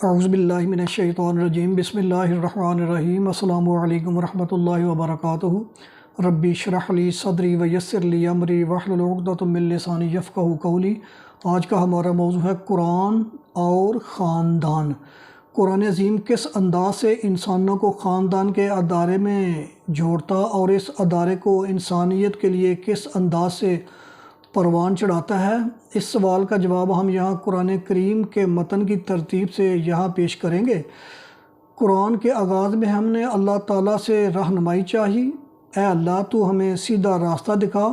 اعوذ باللہ من الشیطان الرجیم بسم اللہ الرحمن الرحیم السلام علیکم ورحمۃ اللہ وبرکاتہ ربی اشرح لی صدری ویسر لی امری واحلل عقدۃ من لسانی یفقہوا قولی۔ آج کا ہمارا موضوع ہے قرآن اور خاندان۔ قرآن عظیم کس انداز سے انسانوں کو خاندان کے ادارے میں جوڑتا اور اس ادارے کو انسانیت کے لیے کس انداز سے پروان چڑھاتا ہے، اس سوال کا جواب ہم یہاں قرآن کریم کے متن کی ترتیب سے یہاں پیش کریں گے۔ قرآن کے آغاز میں ہم نے اللہ تعالیٰ سے رہنمائی چاہی، اے اللہ تو ہمیں سیدھا راستہ دکھا۔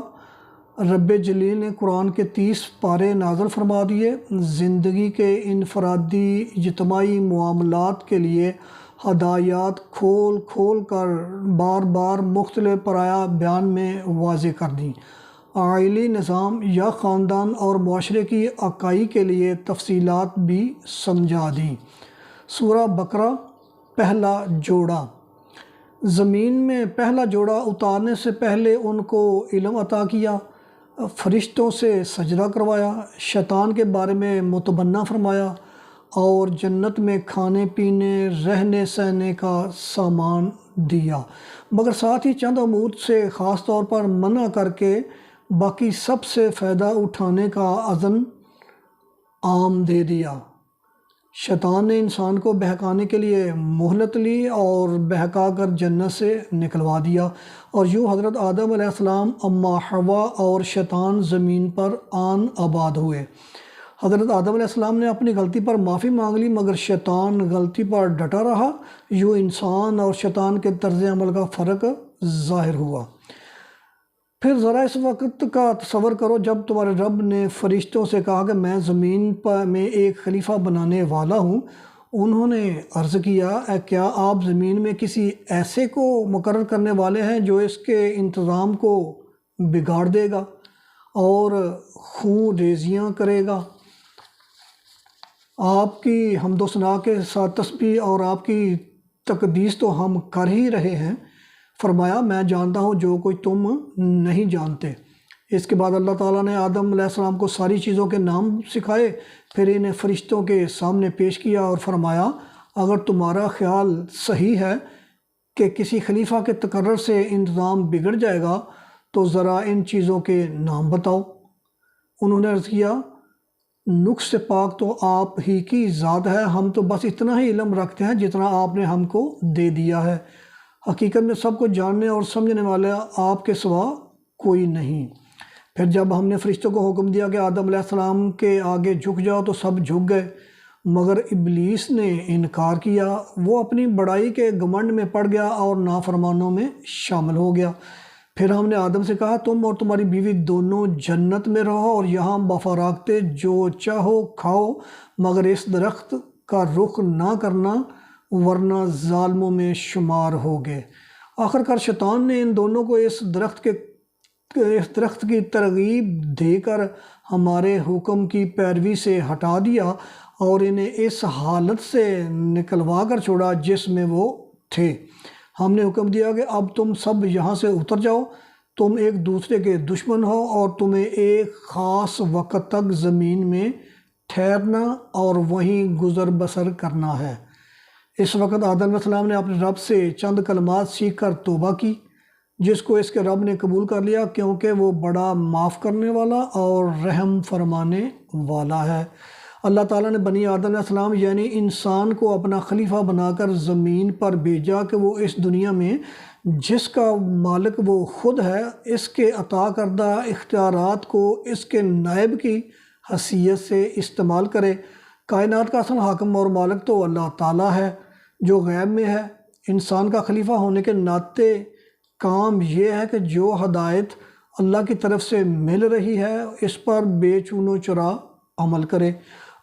رب جلیل نے قرآن کے 30 پارے نازل فرما دیے، زندگی کے انفرادی اجتماعی معاملات کے لیے ہدایات کھول کھول کر بار بار مختلف پرایہ بیان میں واضح کر دیں۔ عائلی نظام یا خاندان اور معاشرے کی اکائی کے لیے تفصیلات بھی سمجھا دیں۔ سورہ بقرہ پہلا جوڑا۔ زمین میں پہلا جوڑا اتارنے سے پہلے ان کو علم عطا کیا، فرشتوں سے سجدہ کروایا، شیطان کے بارے میں متبنہ فرمایا اور جنت میں کھانے پینے رہنے سہنے کا سامان دیا، مگر ساتھ ہی چند امور سے خاص طور پر منع کر کے باقی سب سے فائدہ اٹھانے کا اذن عام دے دیا۔ شیطان نے انسان کو بہکانے کے لیے مہلت لی اور بہکا کر جنت سے نکلوا دیا، اور یوں حضرت آدم علیہ السلام، اما حوا اور شیطان زمین پر آن آباد ہوئے۔ حضرت آدم علیہ السلام نے اپنی غلطی پر معافی مانگ لی، مگر شیطان غلطی پر ڈٹا رہا۔ یوں انسان اور شیطان کے طرز عمل کا فرق ظاہر ہوا۔ پھر ذرا اس وقت کا تصور کرو جب تمہارے رب نے فرشتوں سے کہا کہ میں زمین میں ایک خلیفہ بنانے والا ہوں۔ انہوں نے عرض کیا، کیا آپ زمین میں کسی ایسے کو مقرر کرنے والے ہیں جو اس کے انتظام کو بگاڑ دے گا اور خون ریزیاں کرے گا؟ آپ کی حمد و ثنا کے ساتھ تسبیح اور آپ کی تقدیس تو ہم کر ہی رہے ہیں۔ فرمایا، میں جانتا ہوں جو کوئی تم نہیں جانتے۔ اس کے بعد اللہ تعالیٰ نے آدم علیہ السلام کو ساری چیزوں کے نام سکھائے، پھر انہیں فرشتوں کے سامنے پیش کیا اور فرمایا، اگر تمہارا خیال صحیح ہے کہ کسی خلیفہ کے تقرر سے انتظام بگڑ جائے گا تو ذرا ان چیزوں کے نام بتاؤ۔ انہوں نے عرض کیا، نقص سے پاک تو آپ ہی کی ذات ہے، ہم تو بس اتنا ہی علم رکھتے ہیں جتنا آپ نے ہم کو دے دیا ہے۔ حقیقت میں سب کو جاننے اور سمجھنے والا آپ کے سوا کوئی نہیں۔ پھر جب ہم نے فرشتوں کو حکم دیا کہ آدم علیہ السلام کے آگے جھک جاؤ تو سب جھک گئے، مگر ابلیس نے انکار کیا۔ وہ اپنی بڑائی کے گھمنڈ میں پڑ گیا اور نافرمانوں میں شامل ہو گیا۔ پھر ہم نے آدم سے کہا، تم اور تمہاری بیوی دونوں جنت میں رہو اور یہاں بفراغتے جو چاہو کھاؤ، مگر اس درخت کا رخ نہ کرنا ورنہ ظالموں میں شمار ہوگے۔ آخرکار شیطان نے ان دونوں کو اس درخت کی ترغیب دے کر ہمارے حکم کی پیروی سے ہٹا دیا اور انہیں اس حالت سے نکلوا کر چھوڑا جس میں وہ تھے۔ ہم نے حکم دیا کہ اب تم سب یہاں سے اتر جاؤ، تم ایک دوسرے کے دشمن ہو اور تمہیں ایک خاص وقت تک زمین میں ٹھہرنا اور وہیں گزر بسر کرنا ہے۔ اس وقت آدم علیہ السلام نے اپنے رب سے چند کلمات سیکھ کر توبہ کی، جس کو اس کے رب نے قبول کر لیا، کیونکہ وہ بڑا معاف کرنے والا اور رحم فرمانے والا ہے۔ اللہ تعالیٰ نے بنی آدم علیہ السلام یعنی انسان کو اپنا خلیفہ بنا کر زمین پر بھیجا کہ وہ اس دنیا میں جس کا مالک وہ خود ہے، اس کے عطا کردہ اختیارات کو اس کے نائب کی حیثیت سے استعمال کرے۔ کائنات کا اصل حاکم اور مالک تو اللہ تعالیٰ ہے جو غیب میں ہے۔ انسان کا خلیفہ ہونے کے ناطے کام یہ ہے کہ جو ہدایت اللہ کی طرف سے مل رہی ہے اس پر بے چون و چرا عمل کرے۔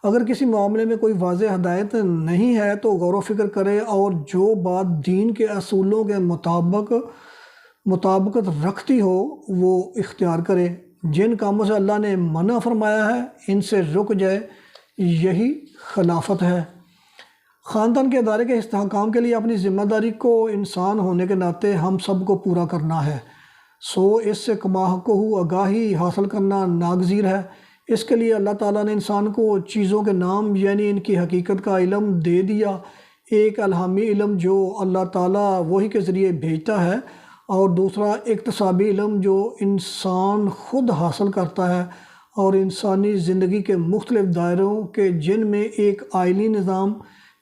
اگر کسی معاملے میں کوئی واضح ہدایت نہیں ہے تو غور و فکر کرے اور جو بات دین کے اصولوں کے مطابقت رکھتی ہو وہ اختیار کرے۔ جن کاموں سے اللہ نے منع فرمایا ہے ان سے رک جائے، یہی خلافت ہے۔ خاندان کے ادارے کے استحکام کے لیے اپنی ذمہ داری کو انسان ہونے کے ناطے ہم سب کو پورا کرنا ہے، سو اس سے کما حقہ آگاہی حاصل کرنا ناگزیر ہے۔ اس کے لیے اللہ تعالیٰ نے انسان کو چیزوں کے نام یعنی ان کی حقیقت کا علم دے دیا، ایک الہامی علم جو اللہ تعالیٰ وحی کے ذریعے بھیجتا ہے، اور دوسرا اکتسابی علم جو انسان خود حاصل کرتا ہے، اور انسانی زندگی کے مختلف دائروں کے جن میں ایک آئلی نظام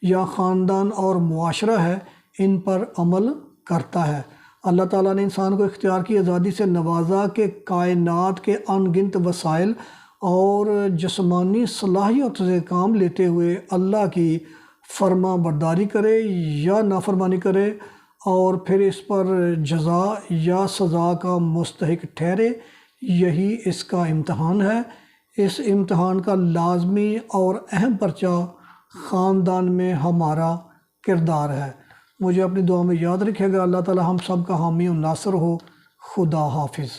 یا خاندان اور معاشرہ ہے، ان پر عمل کرتا ہے۔ اللہ تعالیٰ نے انسان کو اختیار کی آزادی سے نوازا کہ کائنات کے ان گنت وسائل اور جسمانی صلاحیت سے کام لیتے ہوئے اللہ کی فرما برداری کرے یا نافرمانی کرے، اور پھر اس پر جزا یا سزا کا مستحق ٹھہرے۔ یہی اس کا امتحان ہے۔ اس امتحان کا لازمی اور اہم پرچہ خاندان میں ہمارا کردار ہے۔ مجھے اپنی دعا میں یاد رکھے گا۔ اللہ تعالی ہم سب کا حامی و ناصر ہو۔ خدا حافظ۔